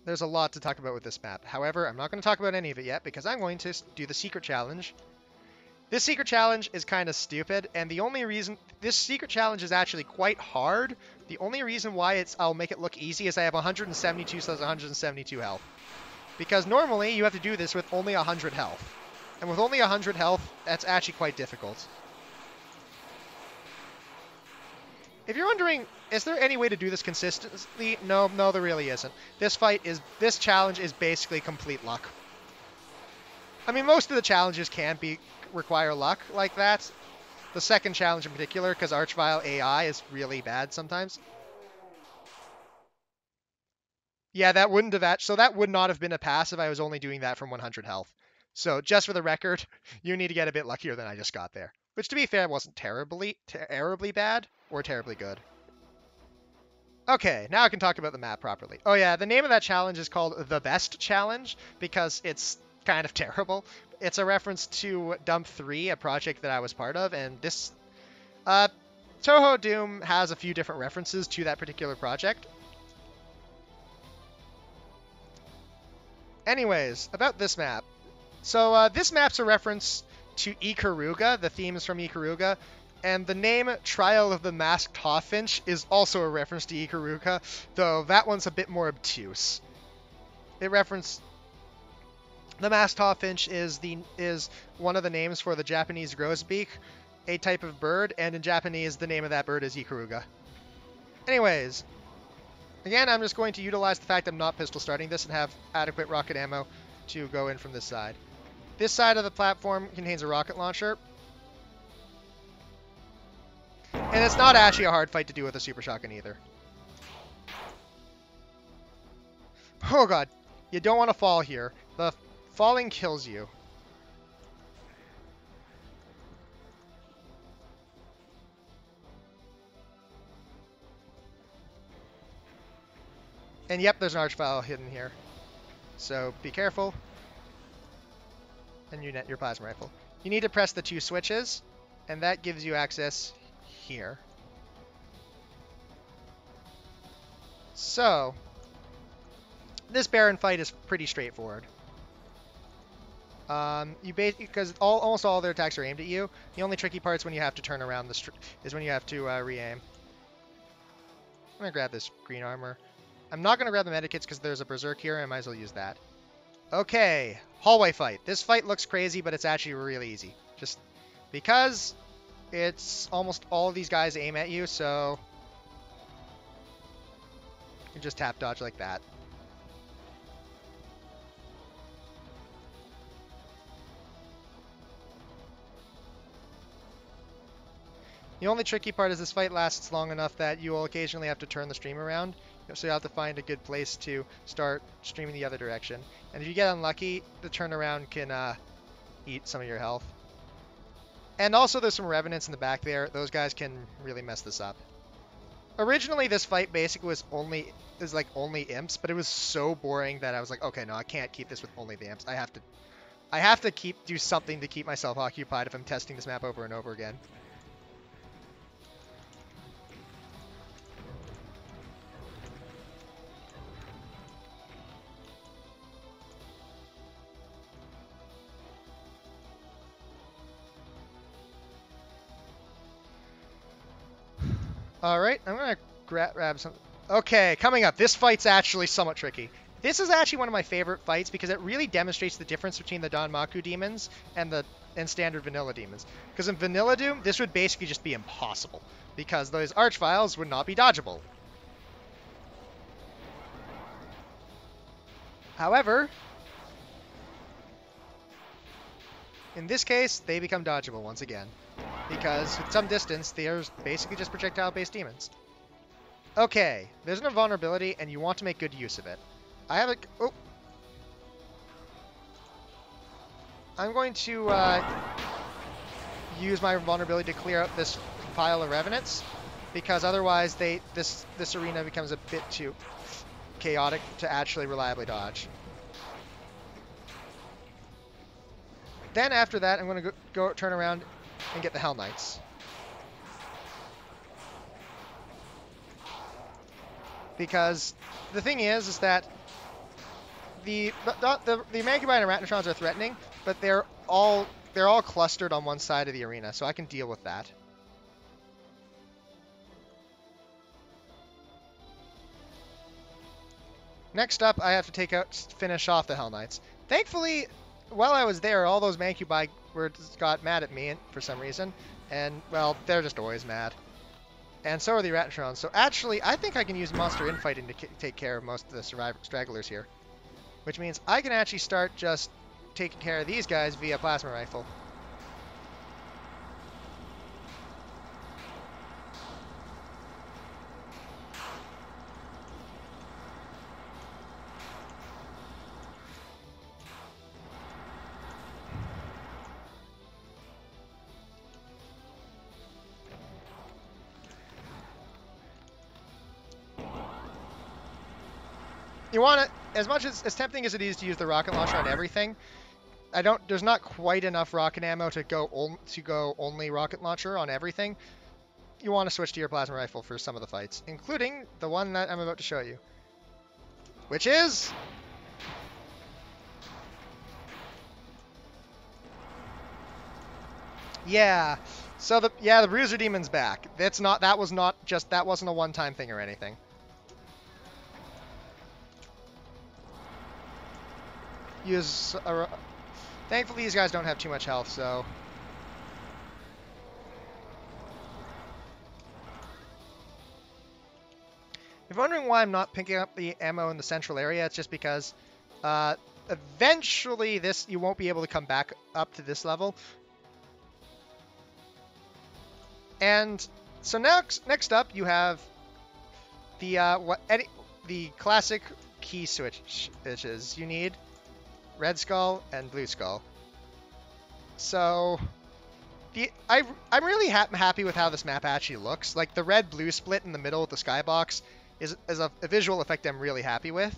there's a lot to talk about with this map. However, I'm not going to talk about any of it yet because I'm going to do the secret challenge. This secret challenge is kind of stupid, and the only reason this secret challenge is actually quite hard, the only reason why I'll make it look easy is I have 172, so that's 172 health. Because normally you have to do this with only 100 health. And with only 100 health, that's actually quite difficult. If you're wondering, is there any way to do this consistently? No, there really isn't. This challenge is basically complete luck. I mean, most of the challenges can require luck like that. The second challenge in particular, because Archvile AI is really bad sometimes. Yeah, that wouldn't have so that would not have been a pass if I was only doing that from 100 health. So just for the record, you need to get a bit luckier than I just got there. Which, to be fair, wasn't terribly bad or terribly good. Okay, now I can talk about the map properly. Oh yeah, the name of that challenge is called The Best Challenge because it's kind of terrible. It's a reference to Dump 3, a project that I was part of, and this... Touhou Doom has a few different references to that particular project. Anyways, about this map. So this map's a reference to Ikaruga, the themes from Ikaruga, and the name Trial of the Masked Hawfinch is also a reference to Ikaruga, though that one's a bit more obtuse. The Masked Hawfinch is one of the names for the Japanese grosbeak, a type of bird, and in Japanese the name of that bird is Ikaruga. Anyways, again, I'm just going to utilize the fact I'm not pistol starting this and have adequate rocket ammo to go in from this side. This side of the platform contains a rocket launcher. And it's not actually a hard fight to do with a super shotgun either. Oh god, you don't want to fall here. The falling kills you. And yep, there's an Archvile hidden here. So be careful. And you net your plasma rifle. You need to press the 2 switches, and that gives you access here. So, this Baron fight is pretty straightforward. Because almost all their attacks are aimed at you. The only tricky part's when you have to turn around is when you have to re-aim. I'm gonna grab this green armor. I'm not gonna grab the medikits because there's a berserk here, and I might as well use that. Okay, hallway fight. This fight looks crazy, but it's actually really easy. Just because it's almost all of these guys aim at you, so you just tap dodge like that. The only tricky part is this fight lasts long enough that you will occasionally have to turn the stream around. So you have to find a good place to start streaming the other direction. And if you get unlucky, the turnaround can eat some of your health. And also there's some Revenants in the back there. Those guys can really mess this up. Originally this fight basically was only imps, but it was so boring that I was like, okay, no, I can't keep this with only the imps. I have to do something to keep myself occupied if I'm testing this map over and over again. Alright, I'm going to grab some... Okay, coming up. This fight's actually somewhat tricky. This is actually one of my favorite fights because it really demonstrates the difference between the Danmaku demons and standard vanilla demons. Because in Vanilla Doom, this would basically just be impossible because those Archviles would not be dodgeable. However, in this case, they become dodgeable once again. Because at some distance, they're basically just projectile-based demons. Okay, there's an invulnerability, and you want to make good use of it. I have a... Oh! I'm going to use my invulnerability to clear out this pile of Revenants, because otherwise this arena becomes a bit too chaotic to actually reliably dodge. Then after that, I'm going to go turn around and get the Hell Knights. Because the thing is that the Mancubi and Arachnotrons are threatening, but they're all clustered on one side of the arena, so I can deal with that. Next up, I have to finish off the Hell Knights. Thankfully, while I was there, all those Mancubi got mad at me for some reason, and well, they're just always mad. And so are the Arachnotrons. So actually, I think I can use monster infighting to take care of most of the stragglers here, which means I can actually start just taking care of these guys via plasma rifle. You want to, as much as tempting as it is to use the rocket launcher on everything, there's not quite enough rocket ammo to go only rocket launcher on everything. You want to switch to your plasma rifle for some of the fights, including the one that I'm about to show you, which is yeah. So the Bruiser Demon's back. That wasn't a one-time thing or anything. Thankfully, these guys don't have too much health, so. If you're wondering why I'm not picking up the ammo in the central area, it's just because eventually you won't be able to come back up to this level. And so next up, you have the classic key switches you need. Red Skull and Blue Skull. So, I'm really happy with how this map actually looks. Like, the red-blue split in the middle of the skybox is a visual effect I'm really happy with.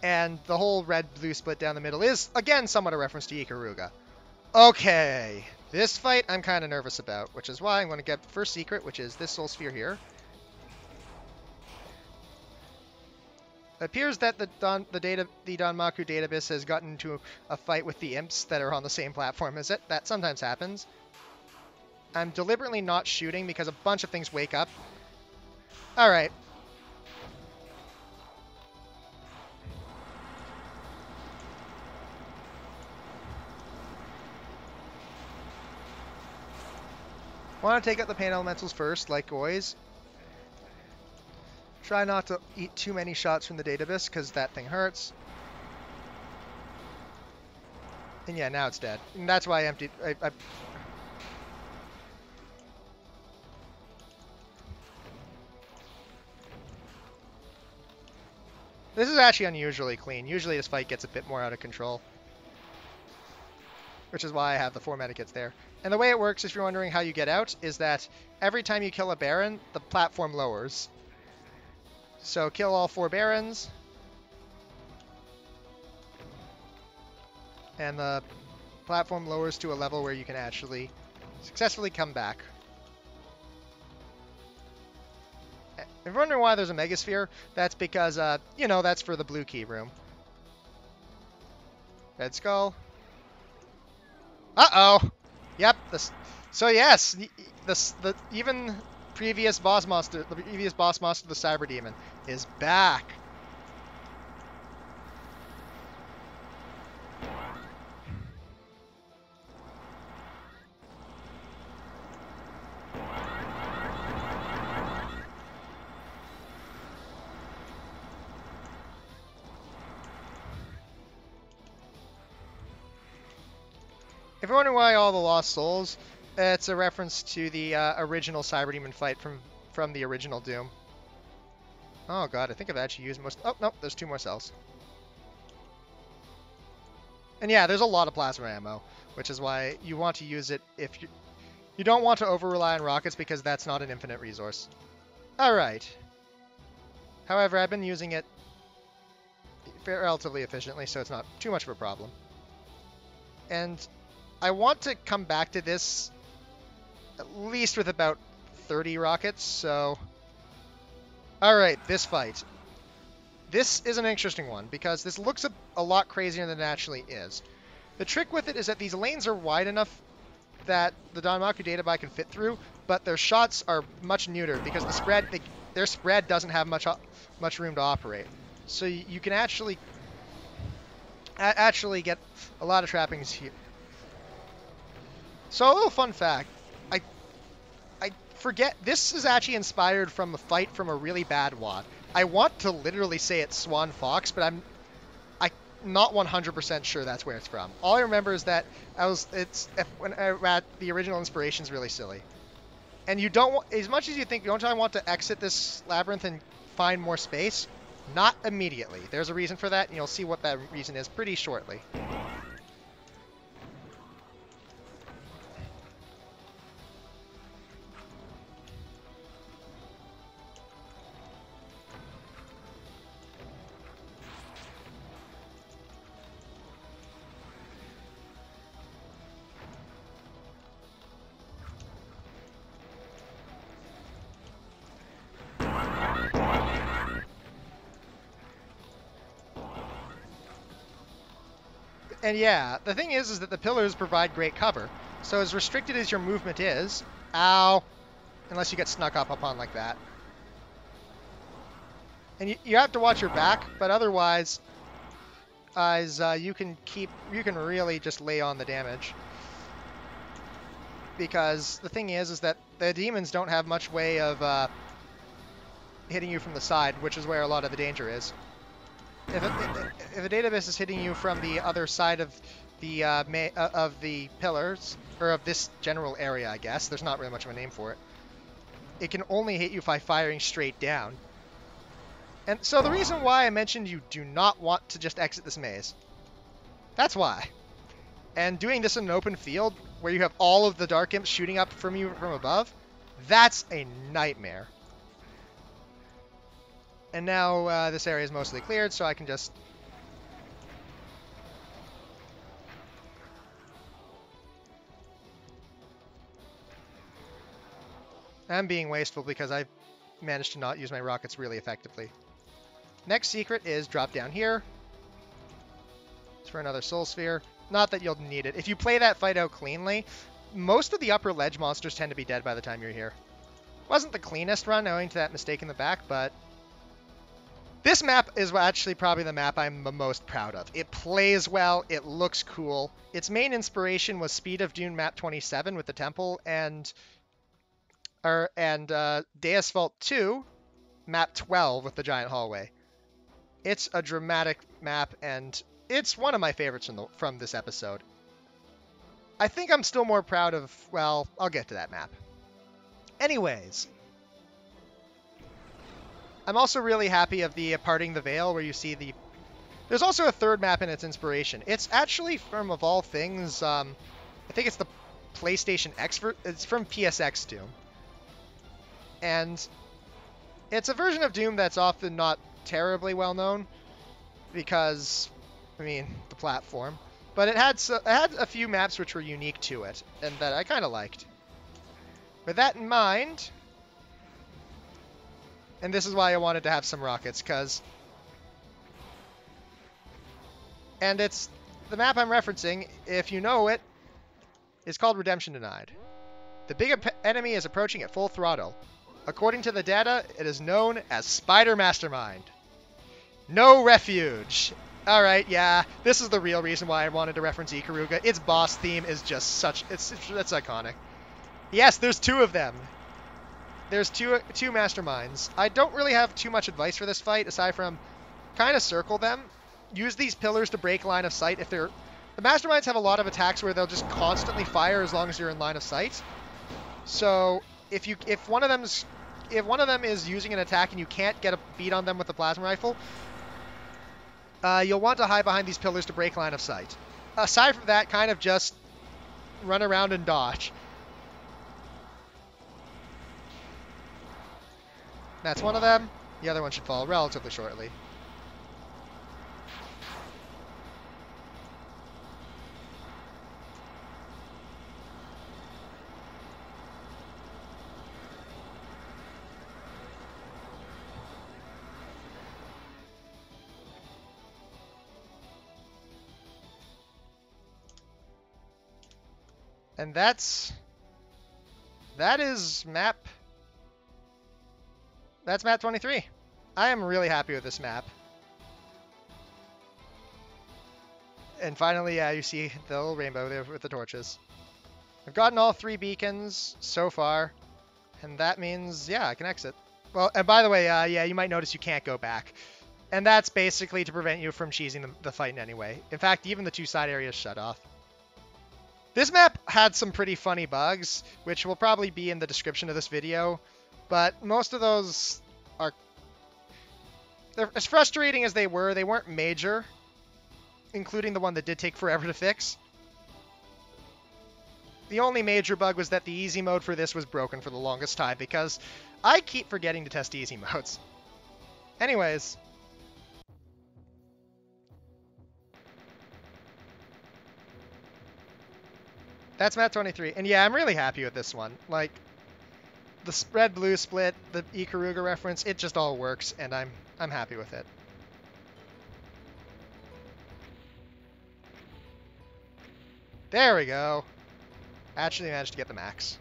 And the whole red-blue split down the middle is, again, somewhat a reference to Ikaruga. Okay, this fight I'm kind of nervous about, which is why I'm going to get first secret, which is this Soul Sphere here. It appears that the Danmaku Database has gotten into a fight with the imps that are on the same platform as it. That sometimes happens. I'm deliberately not shooting because a bunch of things wake up. Alright. Want to take out the Pain Elementals first, like always. Try not to eat too many shots from the Database, because that thing hurts. And yeah, now it's dead. And that's why I emptied... This is actually unusually clean. Usually this fight gets a bit more out of control. Which is why I have the 4 medikits there. And the way it works, if you're wondering how you get out, is that every time you kill a Baron, the platform lowers. So kill all 4 Barons. And the platform lowers to a level where you can actually successfully come back. If you're wondering why there's a Megasphere, that's because, you know, that's for the blue key room. Red Skull. Uh-oh! Yep, so yes, even previous boss monster, the previous boss monster, the Cyber Demon, is back. If you're wondering why all the Lost Souls, it's a reference to the original Cyber Demon fight from the original Doom. Oh god, I think I've actually used most... Oh, no, there's 2 more cells. And yeah, there's a lot of plasma ammo, which is why you want to use it if you don't want to over-rely on rockets because that's not an infinite resource. Alright. However, I've been using it relatively efficiently, so it's not too much of a problem. And I want to come back to this at least with about 30 rockets, so... Alright, this fight. This is an interesting one because this looks a lot crazier than it actually is. The trick with it is that these lanes are wide enough that the Danmaku Databai can fit through, but their shots are much neutered because their spread doesn't have much room to operate. So you can actually get a lot of trappings here. So a little fun fact, I forget, this is actually inspired from a fight from a really bad WoD. I want to literally say it's Swan Fox, but I'm not 100% sure that's where it's from. All I remember is that when the original inspiration is really silly. And you don't want, as much as you think, don't I want to exit this labyrinth and find more space? Not immediately. There's a reason for that, and you'll see what that reason is pretty shortly. And yeah, the thing is that the pillars provide great cover. So as restricted as your movement is, ow, unless you get snuck up upon like that. And you have to watch your back, but otherwise, you can really just lay on the damage. Because the thing is that the demons don't have much way of hitting you from the side, which is where a lot of the danger is. If a database is hitting you from the other side of the pillars, or of this general area, I guess, there's not really much of a name for it, it can only hit you by firing straight down. And so the reason why I mentioned you do not want to just exit this maze, that's why. And doing this in an open field, where you have all of the Dark Imps shooting up from you from above, that's a nightmare. And now this area is mostly cleared, so I can just... I'm being wasteful because I've managed to not use my rockets really effectively. Next secret is drop down here. It's for another Soul Sphere. Not that you'll need it. If you play that fight out cleanly, most of the upper ledge monsters tend to be dead by the time you're here. Wasn't the cleanest run owing to that mistake in the back, but... This map is actually probably the map I'm the most proud of. It plays well, it looks cool. Its main inspiration was Speed of Dune map 27 with the temple, and Deus Vault 2 map 12 with the giant hallway. It's a dramatic map, and it's one of my favorites from this episode. I think I'm still more proud of, well, I'll get to that map. Anyways, I'm also really happy of the Parting the Veil, where you see the... There's also a third map in its inspiration. It's actually from, of all things, I think it's the PlayStation X... It's from PSX Doom. And it's a version of Doom that's often not terribly well known, because, I mean, the platform. But it had a few maps which were unique to it, and that I kind of liked. With that in mind... And this is why I wanted to have some rockets, because... And it's... The map I'm referencing, if you know it, is called Redemption Denied. The big enemy is approaching at full throttle. According to the data, it is known as Spider Mastermind. No refuge! Alright, yeah, this is the real reason why I wanted to reference Ikaruga. Its boss theme is just such... It's iconic. Yes, there's two of them. There's two masterminds. I don't really have too much advice for this fight, aside from kind of circle them. Use these pillars to break line of sight. If they're... The masterminds have a lot of attacks where they'll just constantly fire as long as you're in line of sight. So if one of them is using an attack and you can't get a beat on them with the plasma rifle, you'll want to hide behind these pillars to break line of sight. Aside from that, kind of just run around and dodge. That's one of them. The other one should fall relatively shortly. And that is map. That's map 23. I am really happy with this map. And finally, yeah, you see the little rainbow there with the torches. I've gotten all 3 beacons so far, and that means, yeah, I can exit. Well, and by the way, yeah, you might notice you can't go back. And that's basically to prevent you from cheesing the fight in any way. In fact, even the 2 side areas shut off. This map had some pretty funny bugs, which will probably be in the description of this video, but most of those are... They're, as frustrating as they weren't major, including the one that did take forever to fix. The only major bug was that the easy mode for this was broken for the longest time, because I keep forgetting to test easy modes. Anyways. That's map 23. And yeah, I'm really happy with this one. Like, the red-blue split, the Ikaruga reference, it just all works, and I'm happy with it. There we go. Actually managed to get the max.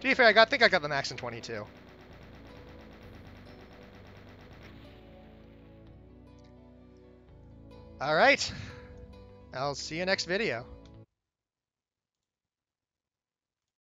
To be fair, I think I got the max in 22. All right. I'll see you next video.